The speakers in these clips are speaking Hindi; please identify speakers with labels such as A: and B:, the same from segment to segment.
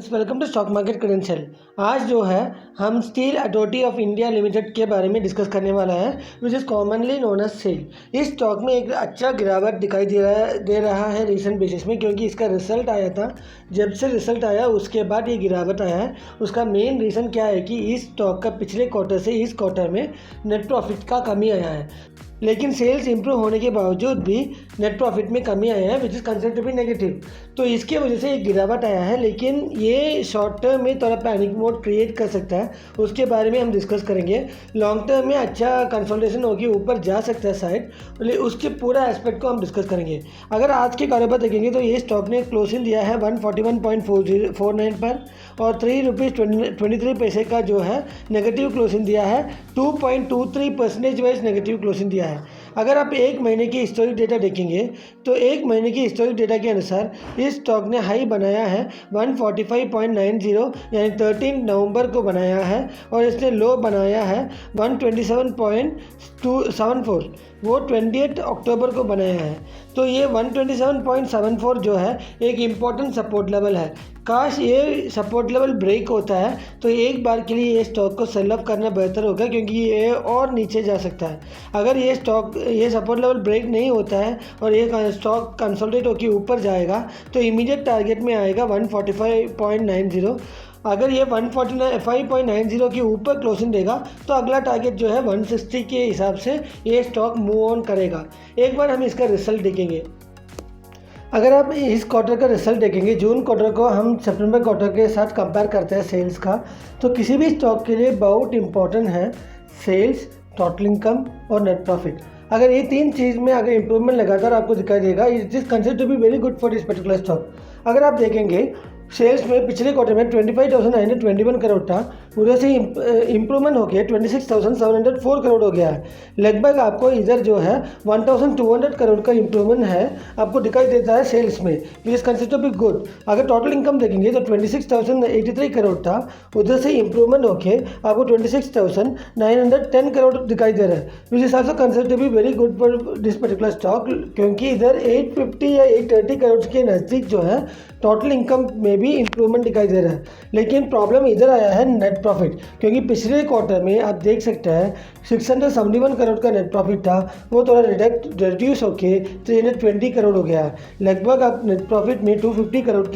A: Welcome to stock market credential. आज जो है हम steel authority of India limited के बारे में डिस्कस करने वाला है, which is commonly known as SAIL. इस स्टॉक में एक अच्छा गिरावट दिखाई दे रहा है रिसेंट बेसिस में, क्योंकि इसका रिजल्ट आया था। जब से रिजल्ट आया उसके बाद ये गिरावट आया है। उसका मेन रीज़न क्या है कि इस स्टॉक का पिछले क्वार्टर से इस क्वार्टर में नेट प्रॉफिट का कमी आया है, लेकिन सेल्स इंप्रूव होने के बावजूद भी नेट प्रॉफिट में कमी आया है, which is considered to be negative. तो इसके वजह से एक गिरावट आया है, लेकिन ये शॉर्ट टर्म में थोड़ा पैनिक मोड क्रिएट कर सकता है। उसके बारे में हम डिस्कस करेंगे। लॉन्ग टर्म में अच्छा कंसोलिडेशन होगी, ऊपर जा सकता है शायद, उसके पूरा एस्पेक्ट को हम डिस्कस करेंगे। अगर आज के कारोबार देखेंगे तो ये स्टॉक ने क्लोजिंग दिया है 141.49 पर, और ₹3.23 का जो है नेगेटिव क्लोजिंग दिया है। 2.23% वाइज नेगेटिव क्लोजिंग दिया है। अगर आप एक महीने की हिस्टोरिक डेटा देखेंगे तो एक महीने की हिस्टोरिक डेटा के अनुसार इस स्टॉक ने हाई बनाया है 145.90, यानी 13 नवंबर को बनाया है, और इसने लो बनाया है 127.74, वो 28 अक्टूबर को बनाया है। तो ये 127.74 जो है एक इम्पॉर्टेंट सपोर्ट लेवल है। काश ये सपोर्ट लेवल ब्रेक होता है तो एक बार के लिए ये स्टॉक को सेल ऑफ करना बेहतर होगा, क्योंकि ये और नीचे जा सकता है। अगर ये सपोर्ट लेवल ब्रेक नहीं होता है और ये स्टॉक कंसोलिडेट होकर ऊपर जाएगा तो इमीडिएट टारगेट में आएगा 145.90। अगर ये 145.90 के ऊपर क्लोजिंग देगा तो अगला टारगेट जो है 160 के हिसाब से ये स्टॉक मूव ऑन करेगा। एक बार हम इसका रिजल्ट देखेंगे। अगर आप इस क्वार्टर का रिजल्ट देखेंगे, जून क्वार्टर को हम सितंबर क्वार्टर के साथ कंपेयर करते हैं सेल्स का, तो किसी भी स्टॉक के लिए बहुत इंपॉर्टेंट है सेल्स, टोटल इनकम और नेट प्रॉफिट। अगर ये तीन चीज़ में अगर इंप्रूवमेंट लगातार आपको दिखाई देगा, it is considered to be very good for this particular stock. अगर आप देखेंगे सेल्स में पिछले क्वार्टर में 25,921 करोड़ था, उधर से इम्प्रूवमेंट हो गया 26,704 करोड़ हो गया है। लगभग आपको इधर जो है 1,200 करोड़ का इम्प्रूवमेंट है आपको दिखाई देता है सेल्स में, which is considered to be good. अगर टोटल इनकम देखेंगे तो 26,083 करोड़ था, उधर से इम्प्रूवमेंट होके आपको 26,910 करोड़ दिखाई दे रहा है, which is also considered to be very good for this particular stock, क्योंकि इधर 850 या 830 करोड़ के नज़दीक जो है टोटल इनकम में भी इंप्रूवमेंट दिखाई दे रहा है। लेकिन प्रॉब्लम इधर आया है नेट प्रॉफिट, क्योंकि पिछले क्वार्टर में आप देख सकते हैं 671 करोड़ का नेट प्रॉफिट था, वो थोड़ा रिड्यूस होके 320 करोड़ हो गया है। लगभग आप नेट प्रॉफिट में 350 करोड़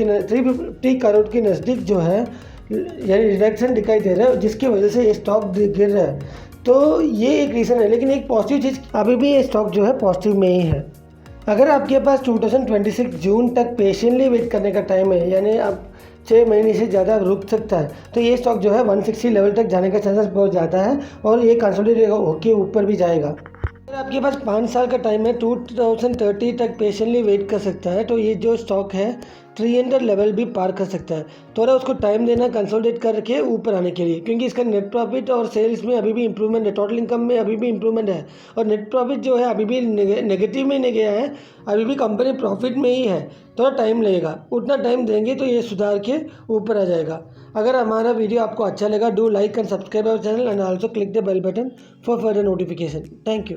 A: के नज़दीक जो है यानी रिडक्शन दिखाई दे रहा है, जिसकी वजह से ये स्टॉक गिर रहा है। तो ये एक रीज़न है, लेकिन एक पॉजिटिव चीज़ अभी भी ये स्टॉक जो है पॉजिटिव में ही है। अगर आपके पास 2026 जून तक पेशेंटली वेट करने का टाइम है, यानी आप 6 महीने से ज़्यादा रुक सकता है, तो ये स्टॉक जो है 160 लेवल तक जाने का चांसेस बहुत ज़्यादा है, और ये कंसोलिडेट होके ऊपर भी जाएगा। अगर आपके पास 5 साल का टाइम है, 2030 तक पेशेंटली वेट कर सकता है, तो ये जो स्टॉक है 300 लेवल भी पार कर सकता है। थोड़ा उसको टाइम देना कंसोलिडेट करके ऊपर आने के लिए, क्योंकि इसका नेट प्रॉफिट और सेल्स में अभी भी इंप्रूवमेंट है, टोटल इनकम में अभी भी इंप्रूवमेंट है, और नेट प्रॉफिट जो है अभी भी नेगेटिव में नहीं गया है, अभी भी कंपनी प्रॉफिट में ही है। थोड़ा टाइम लगेगा, उतना टाइम देंगे तो ये सुधार के ऊपर आ जाएगा। अगर हमारा वीडियो आपको अच्छा लगा, do like and subscribe our channel and also click the bell button for further notification. Thank you.